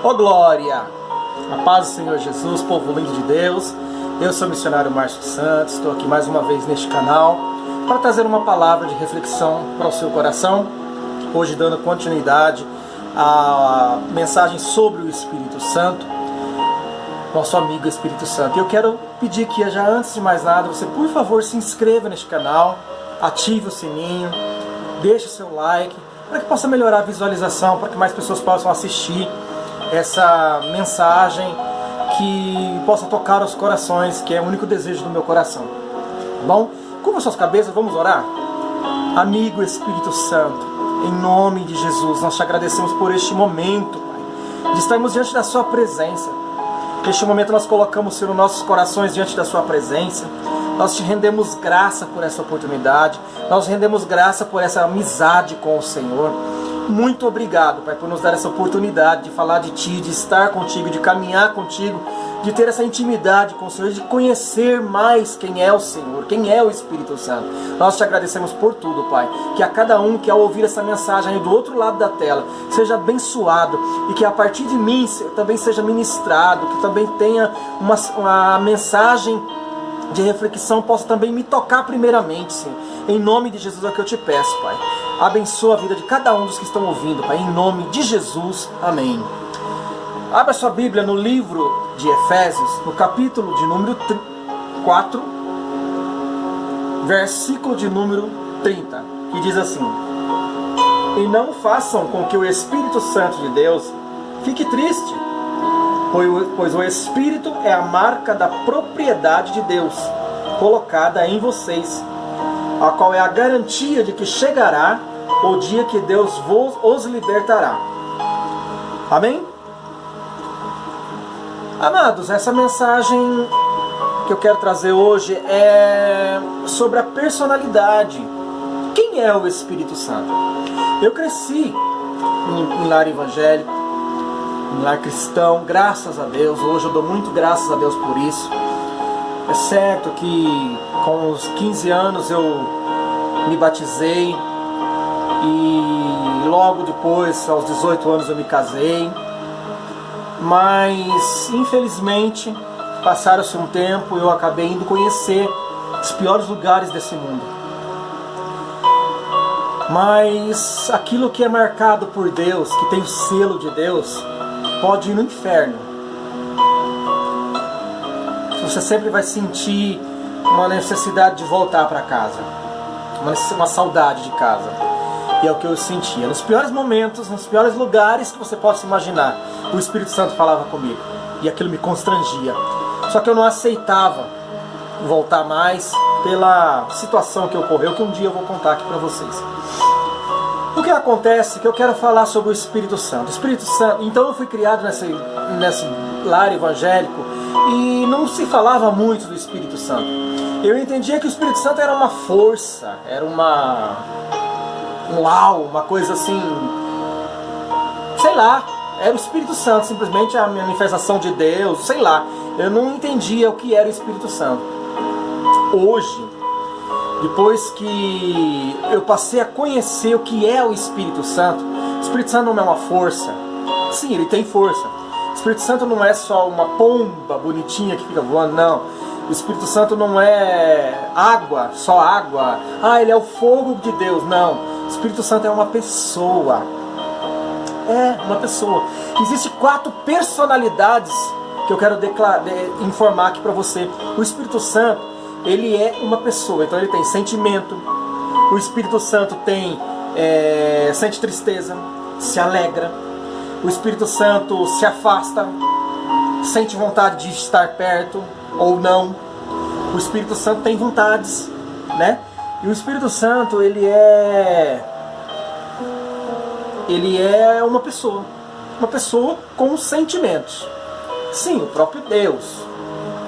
Ô glória! A paz do Senhor Jesus, povo lindo de Deus. Eu sou o missionário Márcio Santos, estou aqui mais uma vez neste canal para trazer uma palavra de reflexão para o seu coração. Hoje dando continuidade à mensagem sobre o Espírito Santo, nosso amigo Espírito Santo. Eu quero pedir que já antes de mais nada, você por favor se inscreva neste canal, ative o sininho, deixe o seu like, para que possa melhorar a visualização, para que mais pessoas possam assistir essa mensagem, que possa tocar os corações, que é o único desejo do meu coração. Tá bom? Curva suas cabeças, vamos orar? Amigo Espírito Santo, em nome de Jesus, nós te agradecemos por este momento, Pai, de estarmos diante da sua presença. Neste momento nós colocamos, Senhor, nossos corações diante da sua presença. Nós te rendemos graça por essa oportunidade. Nós rendemos graça por essa amizade com o Senhor. Muito obrigado, Pai, por nos dar essa oportunidade de falar de Ti, de estar contigo, de caminhar contigo, de ter essa intimidade com o Senhor, de conhecer mais quem é o Senhor, quem é o Espírito Santo. Nós te agradecemos por tudo, Pai. Que a cada um que ao ouvir essa mensagem aí do outro lado da tela seja abençoado e que a partir de mim também seja ministrado, que também tenha uma mensagem de reflexão possa também me tocar primeiramente, Senhor. Em nome de Jesus é o que eu te peço, Pai. Abençoa a vida de cada um dos que estão ouvindo, Pai. Em nome de Jesus. Amém. Abra sua Bíblia no livro de Efésios, no capítulo de número 4, versículo de número 30, que diz assim: E não façam com que o Espírito Santo de Deus fique triste, pois o Espírito é a marca da propriedade de Deus, colocada em vocês, a qual é a garantia de que chegará o dia que Deus os libertará. Amém? Amados, essa mensagem que eu quero trazer hoje é sobre a personalidade. Quem é o Espírito Santo? Eu cresci em lar evangélico, em lar cristão, graças a Deus. Hoje eu dou muito graças a Deus por isso. É certo que com os 15 anos eu me batizei e logo depois, aos 18 anos, eu me casei. Mas, infelizmente, passaram-se um tempo e eu acabei indo conhecer os piores lugares desse mundo. Mas aquilo que é marcado por Deus, que tem o selo de Deus, pode ir no inferno. Você sempre vai sentir uma necessidade de voltar para casa, uma saudade de casa. E é o que eu sentia. Nos piores momentos, nos piores lugares que você possa imaginar, o Espírito Santo falava comigo. E aquilo me constrangia. Só que eu não aceitava voltar mais pela situação que ocorreu, que um dia eu vou contar aqui para vocês. O que acontece é que eu quero falar sobre o Espírito Santo. O Espírito Santo, então eu fui criado nesse lar evangélico e não se falava muito do Espírito Santo. Eu entendia que o Espírito Santo era uma força, era uma coisa assim, sei lá, era o Espírito Santo, simplesmente a manifestação de Deus, sei lá. Eu não entendia o que era o Espírito Santo. Hoje, depois que eu passei a conhecer o que é o Espírito Santo não é uma força. Sim, ele tem força. O Espírito Santo não é só uma pomba bonitinha que fica voando, não. O Espírito Santo não é água, só água. Ah, ele é o fogo de Deus. Não. O Espírito Santo é uma pessoa. É uma pessoa. Existem 4 personalidades que eu quero informar aqui para você. O Espírito Santo, ele é uma pessoa. Então ele tem sentimento. O Espírito Santo sente tristeza, se alegra. O Espírito Santo se afasta, sente vontade de estar perto ou não. O Espírito Santo tem vontades, né? E o Espírito Santo, ele é uma pessoa com sentimentos. Sim, o próprio Deus,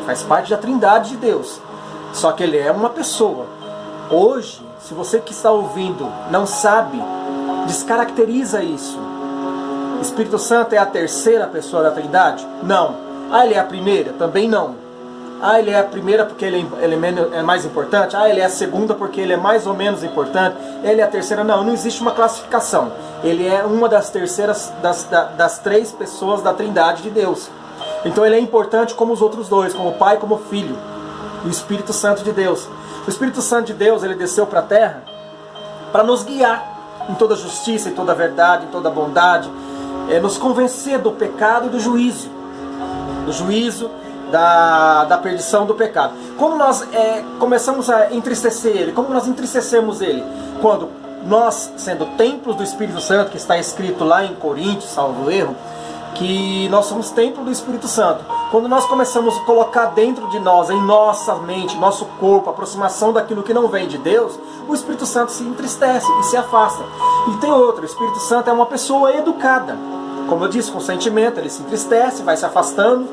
faz parte da Trindade de Deus, só que ele é uma pessoa. Hoje, se você que está ouvindo não sabe, descaracteriza isso. O Espírito Santo é a terceira pessoa da Trindade? Não. Ah, ele é a primeira? Também não. Ah, ele é a primeira porque ele é mais importante. Ah, ele é a segunda porque ele é mais ou menos importante. Ele é a terceira. Não, não existe uma classificação. Ele é uma das terceiras, das três pessoas da Trindade de Deus. Então ele é importante como os outros dois, como o Pai e como o Filho. E o Espírito Santo de Deus. O Espírito Santo de Deus, ele desceu para a terra para nos guiar em toda justiça, em toda verdade, em toda bondade. Nos convencer do pecado e do juízo. Do juízo, da perdição, do pecado. Como nós começamos a entristecer Ele? Como nós entristecemos Ele? Quando nós, sendo templos do Espírito Santo, que está escrito lá em Coríntios, salvo erro, que nós somos templo do Espírito Santo. Quando nós começamos a colocar dentro de nós, em nossa mente, nosso corpo, a aproximação daquilo que não vem de Deus, o Espírito Santo se entristece e se afasta. E tem outro, o Espírito Santo é uma pessoa educada. Como eu disse, com sentimento, ele se entristece, vai se afastando,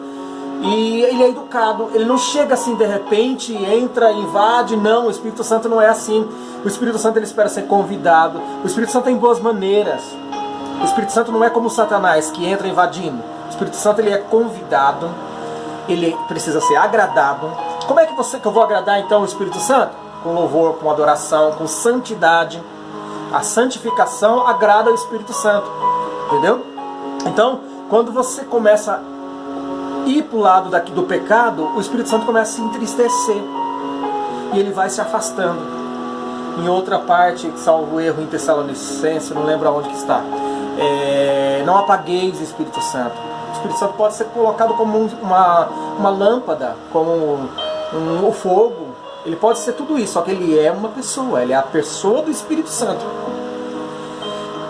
e ele é educado. Ele não chega assim de repente, entra, invade. Não, o Espírito Santo não é assim. O Espírito Santo, ele espera ser convidado. O Espírito Santo tem boas maneiras. O Espírito Santo não é como Satanás, que entra invadindo. O Espírito Santo, ele é convidado. Ele precisa ser agradado. Como é que eu vou agradar então o Espírito Santo? Com louvor, com adoração, com santidade. A santificação agrada o Espírito Santo. Entendeu? Então, quando você começa a ir para o lado do pecado, o Espírito Santo começa a se entristecer. E ele vai se afastando. Em outra parte, salvo erro, em Tessalonicenses, não lembro aonde que está. Não apagueis o Espírito Santo. O Espírito Santo pode ser colocado como uma lâmpada, como o fogo. Ele pode ser tudo isso, só que ele é uma pessoa. Ele é a pessoa do Espírito Santo.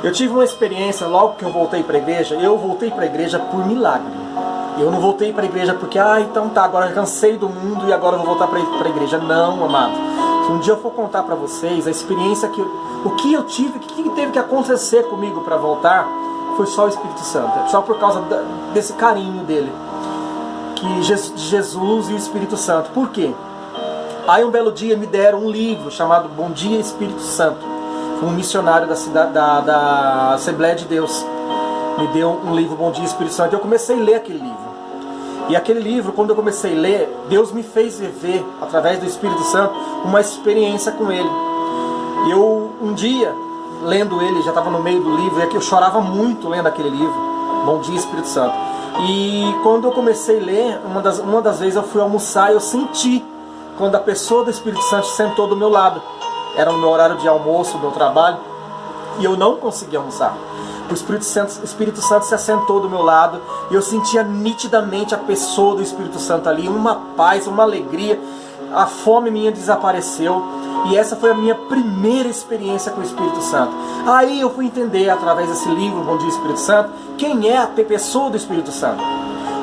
Eu tive uma experiência logo que eu voltei para a igreja. Eu voltei para a igreja por milagre. Eu não voltei para a igreja porque, então tá, agora eu cansei do mundo e agora eu vou voltar para a igreja. Não, amado. Se um dia eu for contar para vocês a experiência o que eu tive, o que teve que acontecer comigo para voltar, foi só o Espírito Santo. Só por causa desse carinho dele. Jesus e o Espírito Santo. Por quê? Aí um belo dia me deram um livro chamado Bom Dia Espírito Santo. Um missionário da Assembleia de Deus me deu um livro, Bom Dia Espírito Santo, e eu comecei a ler aquele livro. E aquele livro, quando eu comecei a ler, Deus me fez viver, através do Espírito Santo, uma experiência com ele. E eu, um dia, lendo ele, já estava no meio do livro, e aqui eu chorava muito lendo aquele livro, Bom Dia Espírito Santo. E quando eu comecei a ler, uma das vezes eu fui almoçar e eu senti quando a pessoa do Espírito Santo sentou do meu lado. Era no meu horário de almoço, do meu trabalho, e eu não conseguia almoçar. O Espírito Santo se assentou do meu lado, e eu sentia nitidamente a pessoa do Espírito Santo ali, uma paz, uma alegria. A fome minha desapareceu, e essa foi a minha primeira experiência com o Espírito Santo. Aí eu fui entender, através desse livro, Bom Dia Espírito Santo, quem é a pessoa do Espírito Santo.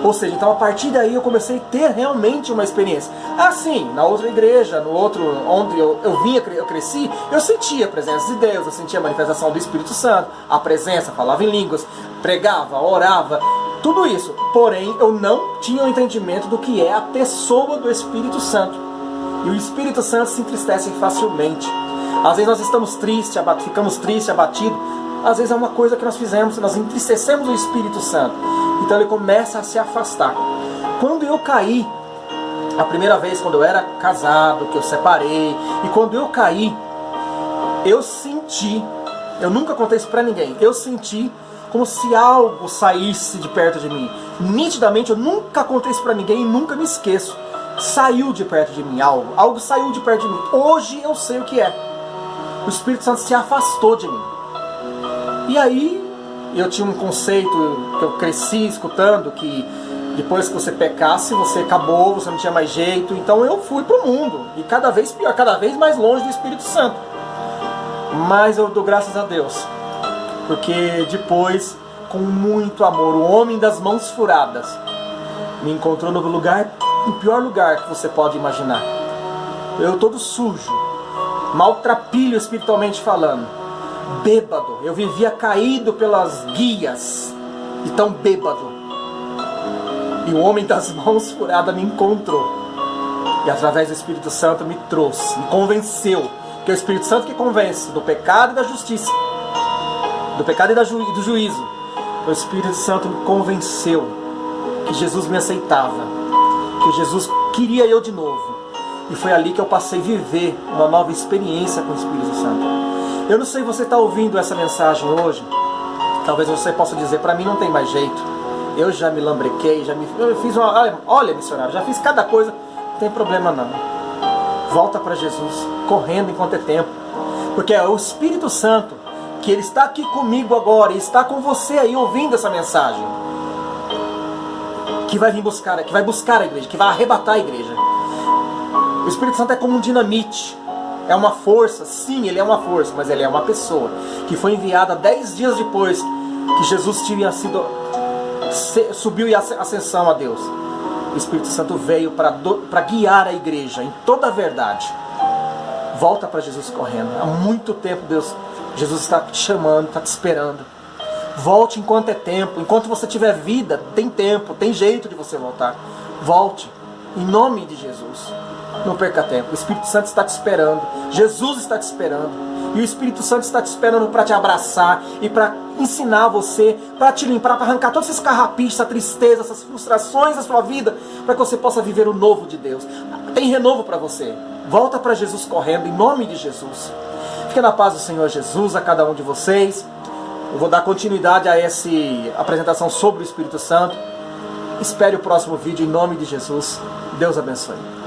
Ou seja, então a partir daí eu comecei a ter realmente uma experiência. Assim, na outra igreja, no outro, onde eu cresci, eu sentia a presença de Deus, eu sentia a manifestação do Espírito Santo, a presença, falava em línguas, pregava, orava, tudo isso. Porém, eu não tinha o entendimento do que é a pessoa do Espírito Santo. E o Espírito Santo se entristece facilmente. Às vezes nós estamos tristes, ficamos tristes, abatidos. Às vezes é uma coisa que nós fizemos, nós entristecemos o Espírito Santo. Então ele começa a se afastar. Quando eu caí, a primeira vez quando eu era casado, que eu separei, e quando eu caí, eu senti, eu nunca contei isso pra ninguém, eu senti como se algo saísse de perto de mim. Nitidamente, eu nunca contei isso pra ninguém e nunca me esqueço. Saiu de perto de mim algo saiu de perto de mim. Hoje eu sei o que é. O Espírito Santo se afastou de mim. E aí, eu tinha um conceito que eu cresci escutando, que depois que você pecasse, você acabou, você não tinha mais jeito. Então eu fui pro mundo, e cada vez pior, cada vez mais longe do Espírito Santo. Mas eu dou graças a Deus, porque depois, com muito amor, o homem das mãos furadas me encontrou no pior lugar que você pode imaginar. Eu todo sujo, maltrapilho espiritualmente falando, bêbado, eu vivia caído pelas guias, e tão bêbado. E o homem das mãos furadas me encontrou, e através do Espírito Santo me trouxe, me convenceu, que é o Espírito Santo que convence do pecado e da justiça, do pecado e do juízo. O Espírito Santo me convenceu que Jesus me aceitava, que Jesus queria eu de novo. E foi ali que eu passei a viver uma nova experiência com o Espírito Santo. Eu não sei se você está ouvindo essa mensagem hoje. Talvez você possa dizer, para mim não tem mais jeito. Eu já me lambrequei, eu fiz uma... Olha, missionário, já fiz cada coisa. Não tem problema não. Volta para Jesus, correndo enquanto é tempo. Porque é o Espírito Santo, que Ele está aqui comigo agora, e está com você aí ouvindo essa mensagem, que vai vir buscar, que vai buscar a igreja, que vai arrebatar a igreja. O Espírito Santo é como um dinamite. É uma força, sim, ele é uma força, mas ele é uma pessoa que foi enviada 10 dias depois que Jesus tinha sido, subiu em ascensão a Deus. O Espírito Santo veio para guiar a igreja em toda a verdade. Volta para Jesus correndo. Há muito tempo Jesus está te chamando, está te esperando. Volte enquanto é tempo. Enquanto você tiver vida, tem tempo, tem jeito de você voltar. Volte, em nome de Jesus. Não perca tempo. O Espírito Santo está te esperando. Jesus está te esperando. E o Espírito Santo está te esperando para te abraçar e para ensinar você, para te limpar, para arrancar todos esses carrapichos, essa tristeza, essas frustrações da sua vida, para que você possa viver o novo de Deus. Tem renovo para você. Volta para Jesus correndo, em nome de Jesus. Fique na paz do Senhor Jesus, a cada um de vocês. Eu vou dar continuidade a essa apresentação sobre o Espírito Santo. Espere o próximo vídeo, em nome de Jesus. Deus abençoe.